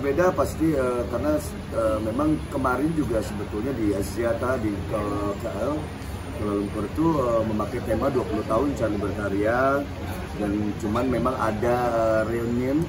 berbeda pasti karena memang kemarin juga sebetulnya di Axiata di KL Kuala Lumpur itu memakai tema 20 tahun Charlie berkarya, dan cuman memang ada reunion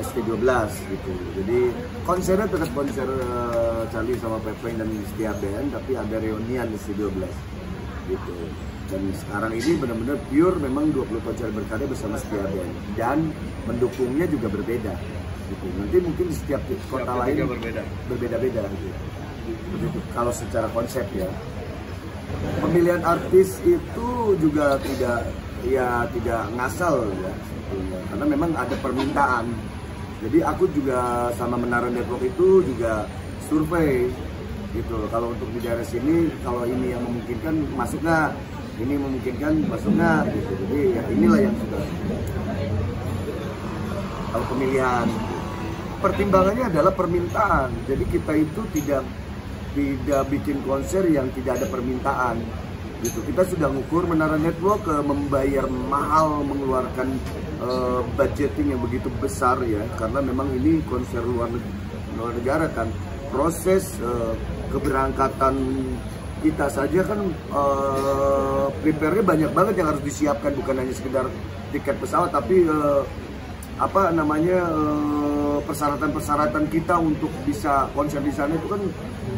ST12 gitu. Jadi konsernya tetap konser Charlie sama Pepeng dan Setia Band, tapi ada reunion ST12 gitu. Dan sekarang ini benar-benar pure memang 20 tahun Charlie berkarya bersama Setia Band, dan mendukungnya juga berbeda gitu. Nanti mungkin di setiap kota lain berbeda-beda gitu. Begitu kalau secara konsep ya. Pemilihan artis itu juga tidak ngasal ya sebetulnya, karena memang ada permintaan. Jadi aku juga sama Menara Network itu juga survei gitu. Kalau untuk di daerah sini, kalau ini yang memungkinkan masuk nggak, ini memungkinkan masuk nggak gitu. Jadi ya inilah yang sudah. Kalau pemilihan, pertimbangannya adalah permintaan. Jadi kita itu tidak bikin konser yang tidak ada permintaan gitu. Kita sudah ngukur Menara Network membayar mahal, mengeluarkan budgeting yang begitu besar ya, karena memang ini konser luar negara kan. Proses keberangkatan kita saja kan prepare-nya banyak banget yang harus disiapkan, bukan hanya sekedar tiket pesawat, tapi persyaratan-persyaratan kita untuk bisa konser di sana itu kan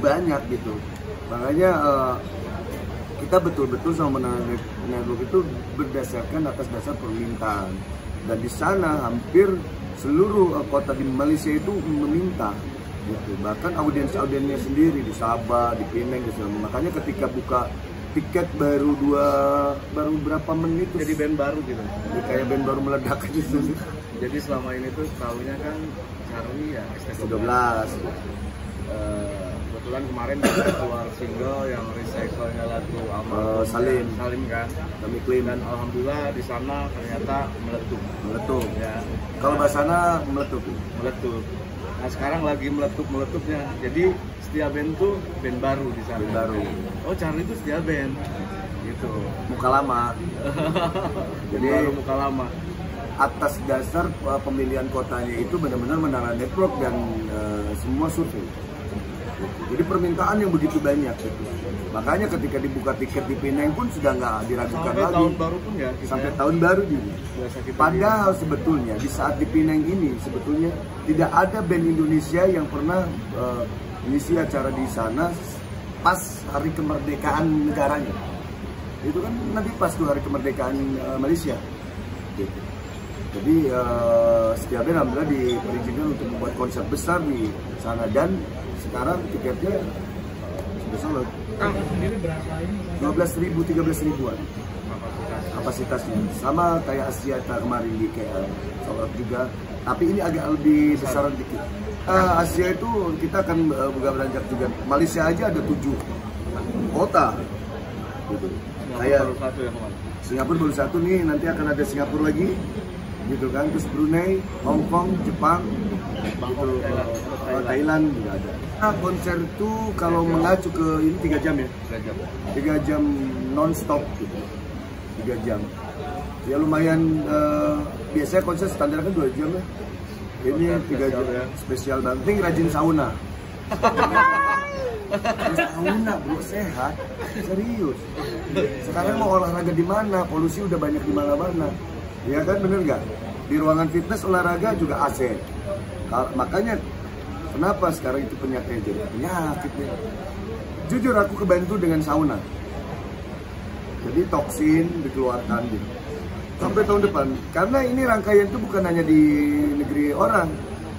banyak gitu. Makanya kita betul-betul sama Menara Network itu berdasarkan atas dasar permintaan, dan di sana hampir seluruh kota di Malaysia itu meminta gitu. Bahkan audiensnya sendiri di Sabah, di Penang gitu. Makanya ketika buka tiket baru berapa menit jadi band baru gitu. Jadi kayak band baru meledak gitu. Jadi selama ini tuh tahunya kan Charlie ya ST12. Kebetulan kemarin kita keluar single yang recycle-nya lagu Salim kan, kami klaim, dan alhamdulillah di sana ternyata meletup ya. Kalau bahasana meletup. Nah sekarang lagi meletupnya. Jadi Setia Band tuh band baru di sana. Band baru. Oh Charlie itu Setia Band gitu. Muka lama. Jadi baru muka lama. Atas dasar pemilihan kotanya itu benar-benar Menara Network dan semua survei. Jadi permintaan yang begitu banyak gitu. Makanya ketika dibuka tiket di Penang pun sudah nggak diragukan sampai lagi. Tahun baru pun ya. Sampai tahun baru juga. Padahal sebetulnya di saat di Penang ini sebetulnya tidak ada band Indonesia yang pernah mengisi acara di sana pas hari kemerdekaan negaranya. Itu kan nanti pas tuh hari kemerdekaan Malaysia. Gitu. Jadi Setia Band alhamdulillah diizinkan untuk membuat konser besar di sana, dan sekarang tiketnya sudah sold. Ini berapa ini? 12.000, 13.000-an kapasitasnya. Sama kayak Axiata kemarin di KL, sold juga. Tapi ini agak lebih besaran dikit. Asia itu kita akan buka beranjak juga. Malaysia aja ada 7 kota. Gitu. Kayak Singapura baru satu nih, nanti akan ada Singapura lagi. Gitu kan, terus Brunei, Hong Kong, Jepang, gitu, Thailand juga ada. Nah, konser itu kalau mengacu ke ini 3 jam ya? 3 jam non-stop gitu, 3 jam. Ya lumayan, biasanya konser standar kan 2 jam ya. Ini 3 jam ya, spesial banget. Ini rajin sauna. Sauna bro, sehat, serius. Sekarang mau olahraga di mana? Polusi udah banyak di mana-mana. Ya kan, bener nggak? Di ruangan fitness olahraga juga AC. Makanya kenapa sekarang itu penyakit penyakitnya. Jujur aku kebantu dengan sauna. Jadi toksin dikeluarkan gitu. Sampai tahun depan. Karena ini rangkaian itu bukan hanya di negeri orang.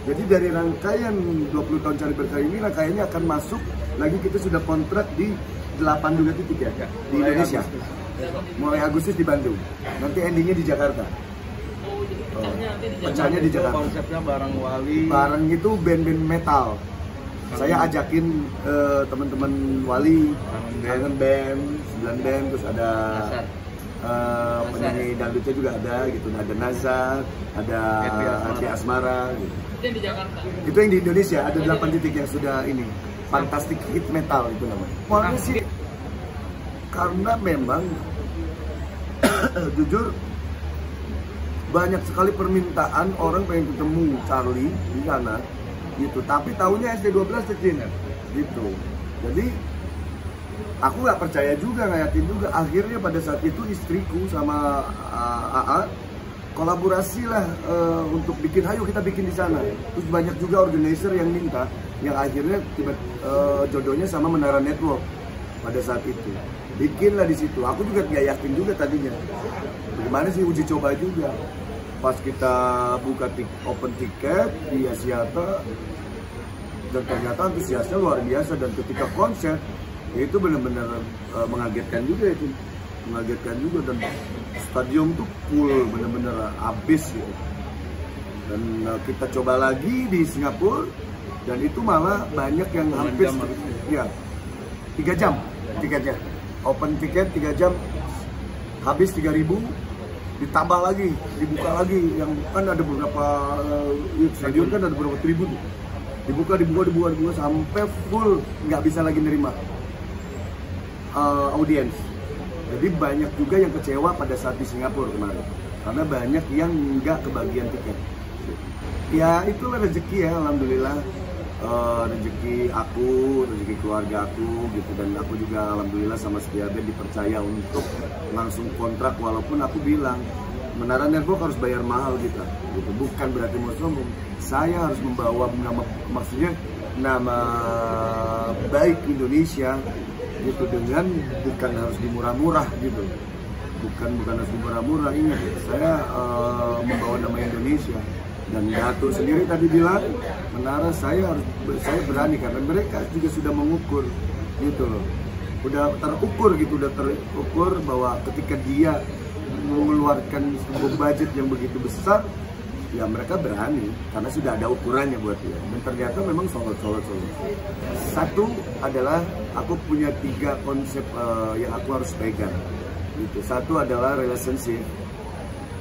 Jadi dari rangkaian 20 tahun Charlie berkarya ini, rangkaiannya akan masuk lagi. Kita sudah kontrak di 8 juga titik ya di Indonesia. Mulai Agustus di Bandung, nanti endingnya di Jakarta. Pecahnya di Jakarta. Konsepnya bareng Wali. Bareng itu band-band metal. Saya ajakin teman-teman Wali, Kangen Band, 9 band, terus ada penyanyi dangdutnya juga ada gitu. Ada Nazar, ada Happy Asmara. Gitu. Itu yang di Jakarta. Itu yang di Indonesia ada 8 titik yang sudah ini. Fantastic Hit Metal itu namanya. Awalnya sih karena memang jujur banyak sekali permintaan orang pengen ketemu Charlie di sana, gitu. Tapi tahunnya SD12 Cina gitu. Jadi aku nggak percaya juga, nggak yakin juga. Akhirnya pada saat itu istriku sama AA kolaborasi lah untuk bikin, ayo kita bikin di sana. Terus banyak juga organizer yang minta, yang akhirnya jodohnya sama Menara Network pada saat itu. Bikinlah di situ. Aku juga nggak yakin juga tadinya. Bagaimana sih, uji coba juga. Pas kita buka open tiket di Axiata, dan ternyata antusiasnya luar biasa. Dan ketika konser, ya itu benar-benar mengagetkan juga itu. Mengagetkan juga, dan stadion tuh full, benar-benar habis gitu. Dan kita coba lagi di Singapura, dan itu malah banyak yang hampir ya 3 jam tiketnya. Open tiket 3 jam habis 3.000, ditambah lagi, dibuka lagi, yang kan ada beberapa stadion kan ada beberapa ribu tuh. Dibuka sampai full, nggak bisa lagi nerima audiens. Jadi banyak juga yang kecewa pada saat di Singapura kemarin, karena banyak yang nggak kebagian tiket. Ya itulah rezeki ya, alhamdulillah. Rezeki aku, rezeki keluarga aku gitu, dan aku juga alhamdulillah sama Setia Band dipercaya untuk langsung kontrak, walaupun aku bilang Menara Network harus bayar mahal gitu. Bukan berarti mau sombong, saya harus membawa nama, maksudnya nama baik Indonesia gitu, dengan bukan harus dimurah-murah gitu, bukan harus dimurah-murah. Ingat, saya membawa nama Indonesia. Dan Datuk sendiri tadi bilang, Menara saya berani, karena mereka juga sudah mengukur gitu loh. Udah terukur gitu, udah terukur bahwa ketika dia mengeluarkan sebuah budget yang begitu besar, ya mereka berani karena sudah ada ukurannya buat dia. Dan ternyata memang solid. Satu adalah aku punya 3 konsep yang aku harus pegang gitu. Satu adalah relationship,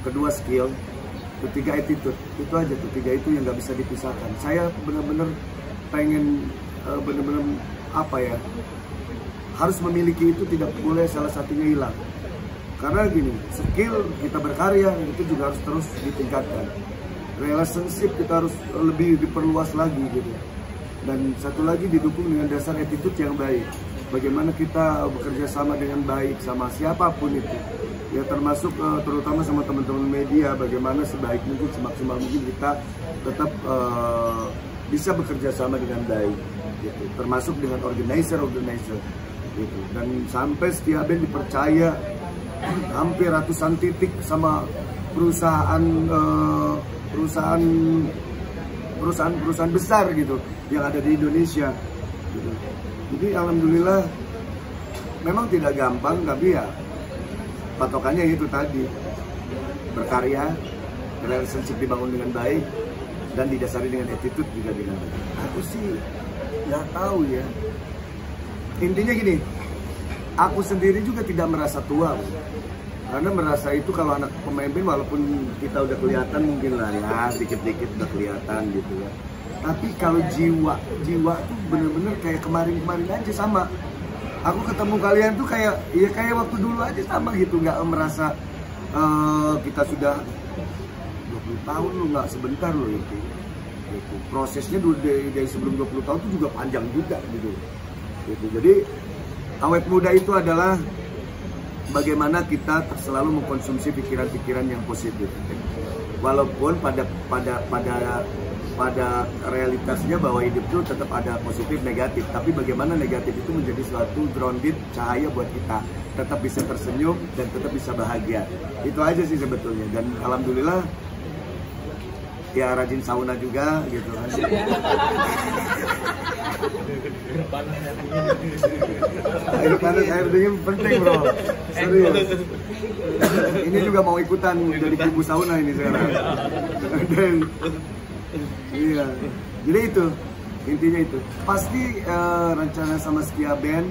kedua skill, ketiga attitude. Itu aja tuh, 3 itu yang nggak bisa dipisahkan. Saya benar-benar pengen benar-benar apa ya, harus memiliki itu, tidak boleh salah satunya hilang. Karena gini, skill kita berkarya itu juga harus terus ditingkatkan. Relationship kita harus lebih diperluas lagi gitu. Dan satu lagi didukung dengan dasar attitude yang baik. Bagaimana kita bekerja sama dengan baik sama siapapun itu. Ya termasuk terutama sama teman-teman media, bagaimana sebaik mungkin, semaksimal mungkin kita tetap bisa bekerja sama dengan baik gitu. Termasuk dengan organizer gitu. Dan sampai Setia Band dipercaya hampir ratusan titik sama perusahaan besar gitu yang ada di Indonesia gitu. Jadi alhamdulillah memang tidak gampang, tapi ya patokannya itu tadi, berkarya, relationship dibangun dengan baik, dan didasari dengan attitude juga dengan baik. Aku sih nggak tahu ya, intinya gini, aku sendiri juga tidak merasa tua, karena merasa itu kalau anak pemain band, walaupun kita udah kelihatan mungkin lah ya, dikit-dikit udah kelihatan gitu ya. Tapi kalau jiwa tuh bener-bener kayak kemarin aja sama. Aku ketemu kalian tuh kayak waktu dulu aja sama gitu, nggak merasa kita sudah 20 tahun loh, nggak sebentar loh itu. Prosesnya dari sebelum 20 tahun itu juga panjang juga gitu. Jadi awet muda itu adalah bagaimana kita selalu mengkonsumsi pikiran-pikiran yang positif. Walaupun pada realitasnya bahwa hidup itu tetap ada positif negatif, tapi bagaimana negatif itu menjadi suatu grounded cahaya buat kita tetap bisa tersenyum dan tetap bisa bahagia. Itu aja sih sebetulnya. Dan alhamdulillah ya rajin sauna juga gitu kan. Air panas, air dingin penting bro, serius. Ini juga mau ikutan jadi kubu sauna ini sekarang. Dan iya, jadi itu intinya itu. Pasti rencana sama Setia Band,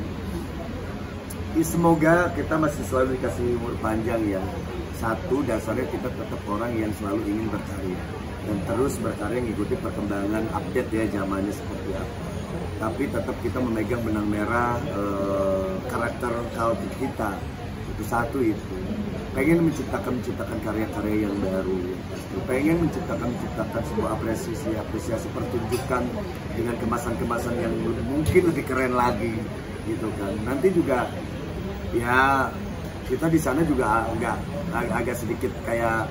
semoga kita masih selalu dikasih umur panjang ya. Satu, dasarnya kita tetap orang yang selalu ingin berkarya dan terus berkarya mengikuti perkembangan update ya zamannya seperti apa. Tapi tetap kita memegang benang merah karakter culture kita. Satu itu pengen menciptakan karya-karya yang baru, pengen menciptakan sebuah apresiasi pertunjukan dengan kemasan yang mungkin lebih keren lagi gitu kan. Nanti juga ya kita di sana juga agak sedikit kayak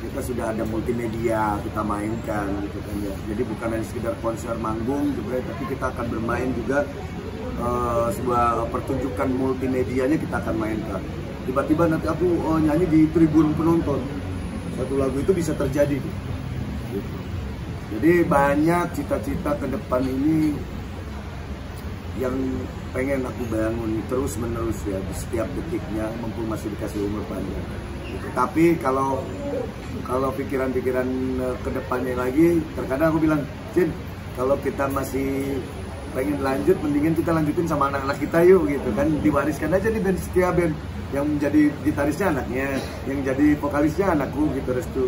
kita sudah ada multimedia kita mainkan gitu kan ya. Jadi bukan hanya sekedar konser manggung juga, tapi kita akan bermain juga sebuah pertunjukan multimedianya kita akan mainkan. Tiba-tiba nanti aku nyanyi di tribun penonton, satu lagu itu bisa terjadi gitu. Jadi banyak cita-cita ke depan ini yang pengen aku bangun terus menerus ya di setiap detiknya, mumpung masih dikasih umur panjang gitu. Tapi kalau pikiran-pikiran ke depannya lagi, terkadang aku bilang, Cin, kalau kita masih pengen lanjut, mendingan kita lanjutin sama anak-anak kita yuk gitu kan, diwariskan aja di band Setia Band, yang menjadi gitarisnya anaknya, yang jadi vokalisnya anakku gitu Restu.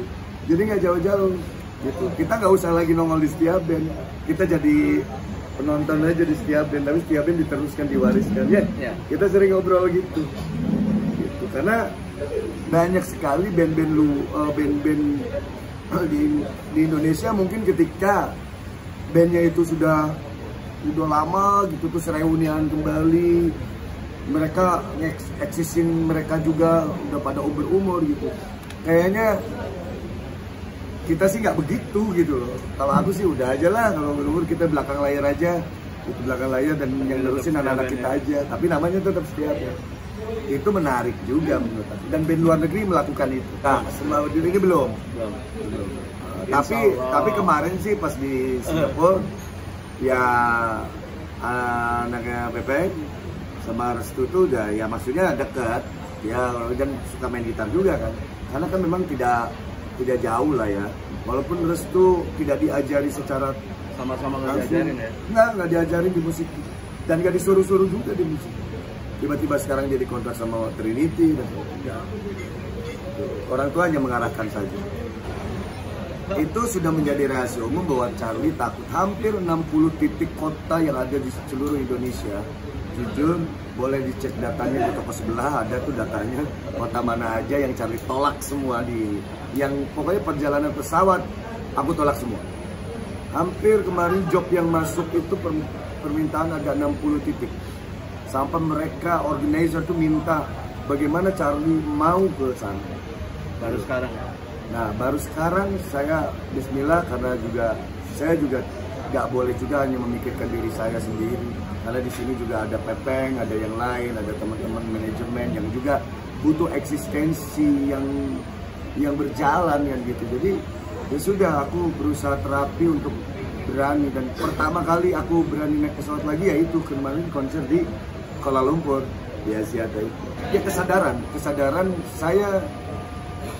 Jadi nggak jauh-jauh gitu, kita nggak usah lagi nongol di Setia Band, kita jadi penonton aja di Setia Band, tapi Setia Band diteruskan, diwariskan ya. Kita sering ngobrol gitu karena banyak sekali band-band di Indonesia, mungkin ketika bandnya itu sudah lama gitu, terus reunian kembali, mereka eksisin, mereka juga udah pada umur gitu. Kayaknya kita sih nggak begitu gitu loh. Kalau aku sih udah aja lah, kalau umur kita belakang layar aja, itu belakang layar, dan yang nerusin anak-anak kita aja. Tapi namanya tetap Setia Band. Itu menarik juga menurut aku. Dan band luar negeri melakukan itu. Nah, selama diri ini belum. Tapi kemarin sih pas di Singapura ya anaknya Pepe sama Restu tuh udah ya maksudnya dekat ya, dan suka main gitar juga kan, karena kan memang tidak jauh lah ya, walaupun Restu tidak diajari secara sama-sama nggak diajarin ya, nggak diajarin di musik dan nggak disuruh-suruh juga di musik. Tiba-tiba sekarang jadi kontrak sama Trinity dan orang tua hanya mengarahkan saja. Itu sudah menjadi rahasia umum bahwa Charlie takut. Hampir 60 titik kota yang ada di seluruh Indonesia, jujur boleh dicek datanya di toko sebelah, ada tuh datanya kota mana aja yang Charlie tolak semua, yang pokoknya perjalanan pesawat aku tolak semua. Hampir kemarin job yang masuk itu permintaan ada 60 titik, sampai mereka organizer tuh minta bagaimana Charlie mau ke sana. Baru sekarang. Nah, baru sekarang saya bismillah, karena saya juga nggak boleh juga hanya memikirkan diri saya sendiri, karena di sini juga ada Pepeng, ada yang lain, ada teman-teman manajemen yang juga butuh eksistensi yang berjalan kan gitu. Jadi ya sudah, aku berusaha terapi untuk berani, dan pertama kali aku berani naik pesawat lagi yaitu kemarin konser di Kuala Lumpur di Asia itu. Ya kesadaran saya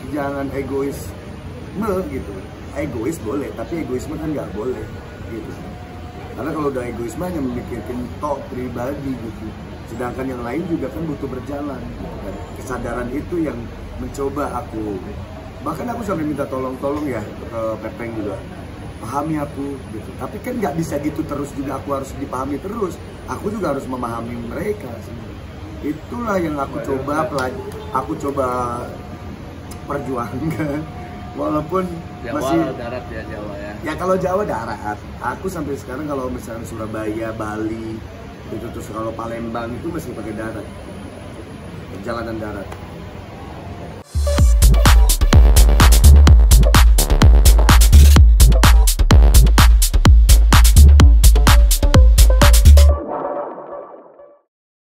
jangan egoisme gitu. Egois boleh, tapi egoisme kan nggak boleh gitu. Karena kalau udah egoisme hanya memikirkan tok pribadi gitu, sedangkan yang lain juga kan butuh berjalan gitu kan. Kesadaran itu yang mencoba aku, bahkan aku sampai minta tolong ya ke Pepeng juga, pahami aku gitu. Tapi kan nggak bisa gitu terus juga, aku harus dipahami terus, aku juga harus memahami mereka. Itulah yang aku coba perjuangkan, walaupun Jawa, masih darat ya Jawa ya. Ya kalau Jawa darat, aku sampai sekarang kalau misalnya Surabaya, Bali, itu terus kalau Palembang itu masih pakai darat, perjalanan darat.